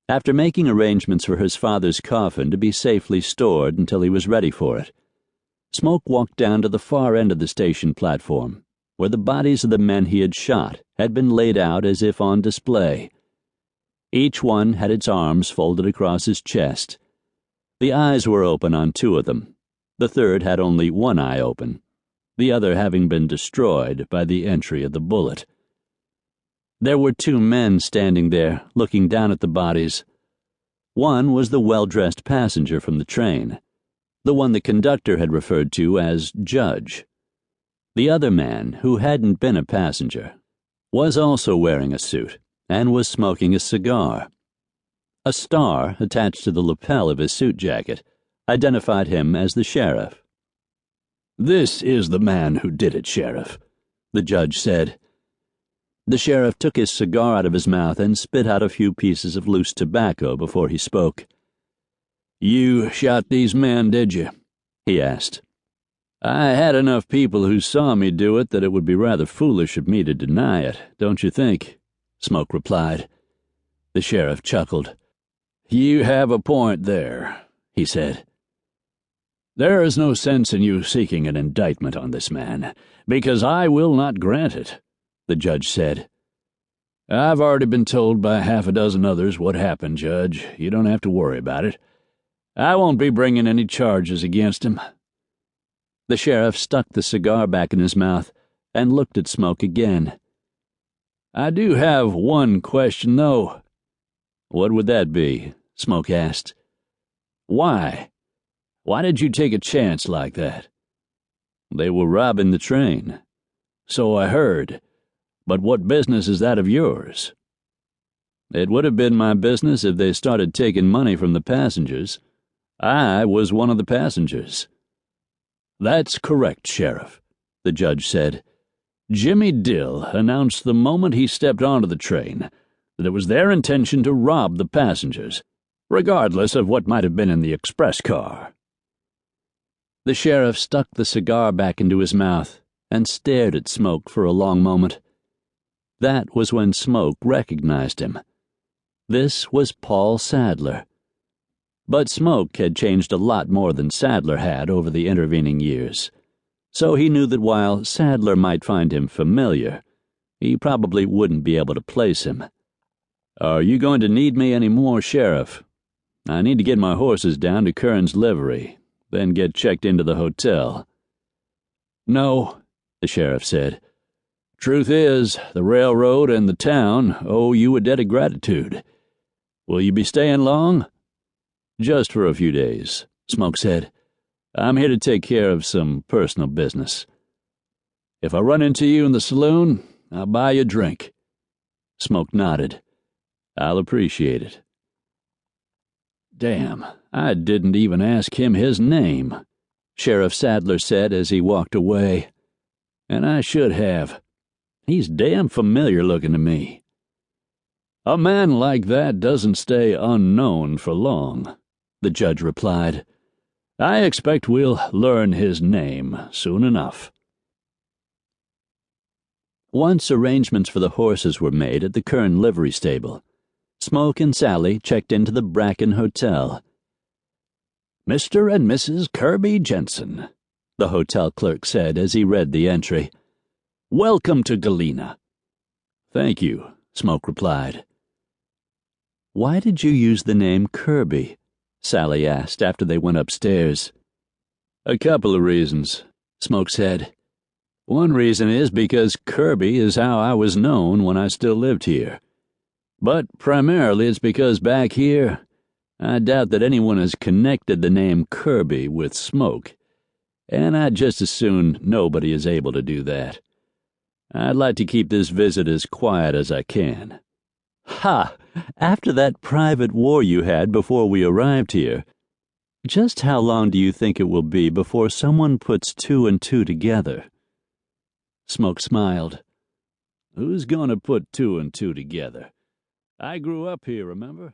after making arrangements for his father's coffin to be safely stored until he was ready for it. Smoke walked down to the far end of the station platform, where the bodies of the men he had shot had been laid out as if on display. Each one had its arms folded across his chest. The eyes were open on two of them. The third had only one eye open, the other having been destroyed by the entry of the bullet. There were two men standing there, looking down at the bodies. One was the well-dressed passenger from the train, the one the conductor had referred to as Judge. The other man, who hadn't been a passenger, was also wearing a suit and was smoking a cigar. A star attached to the lapel of his suit jacket identified him as the sheriff. "This is the man who did it, Sheriff," the judge said. The sheriff took his cigar out of his mouth and spit out a few pieces of loose tobacco before he spoke. "You shot these men, did you?" he asked. "I had enough people who saw me do it that it would be rather foolish of me to deny it, don't you think?" Smoke replied. The sheriff chuckled. "You have a point there," he said. "There is no sense in you seeking an indictment on this man, because I will not grant it," the judge said. "I've already been told by half a dozen others what happened, Judge. You don't have to worry about it. I won't be bringing any charges against him." The sheriff stuck the cigar back in his mouth and looked at Smoke again. "I do have one question, though." "What would that be?" Smoke asked. "Why? Why did you take a chance like that?" "They were robbing the train." "So I heard. But what business is that of yours?" "It would have been my business if they started taking money from the passengers. I was one of the passengers." "That's correct, Sheriff," the judge said. "Jimmy Dill announced the moment he stepped onto the train that it was their intention to rob the passengers, regardless of what might have been in the express car." The sheriff stuck the cigar back into his mouth and stared at Smoke for a long moment. That was when Smoke recognized him. This was Paul Sadler. But Smoke had changed a lot more than Sadler had over the intervening years, so he knew that while Sadler might find him familiar, he probably wouldn't be able to place him. "Are you going to need me any more, Sheriff? I need to get my horses down to Kern's livery, then get checked into the hotel." "No," the sheriff said. "Truth is, the railroad and the town owe you a debt of gratitude. Will you be staying long?" "Just for a few days," Smoke said. "I'm here to take care of some personal business. If I run into you in the saloon, I'll buy you a drink." Smoke nodded. "I'll appreciate it." "Damn, I didn't even ask him his name," Sheriff Sadler said as he walked away. "And I should have. He's damn familiar looking to me." "A man like that doesn't stay unknown for long," the judge replied. "I expect we'll learn his name soon enough." Once arrangements for the horses were made at the Kern livery stable, Smoke and Sally checked into the Bracken Hotel. "Mr. and Mrs. Kirby Jensen," the hotel clerk said as he read the entry. "Welcome to Galena." "Thank you," Smoke replied. "Why did you use the name Kirby?" Sally asked after they went upstairs. "A couple of reasons," Smoke said. "One reason is because Kirby is how I was known when I still lived here. But primarily it's because back here, I doubt that anyone has connected the name Kirby with Smoke, and I'd just as soon nobody is able to do that. I'd like to keep this visit as quiet as I can." "Ha! After that private war you had before we arrived here, just how long do you think it will be before someone puts two and two together?" Smoke smiled. "Who's going to put two and two together? I grew up here, remember?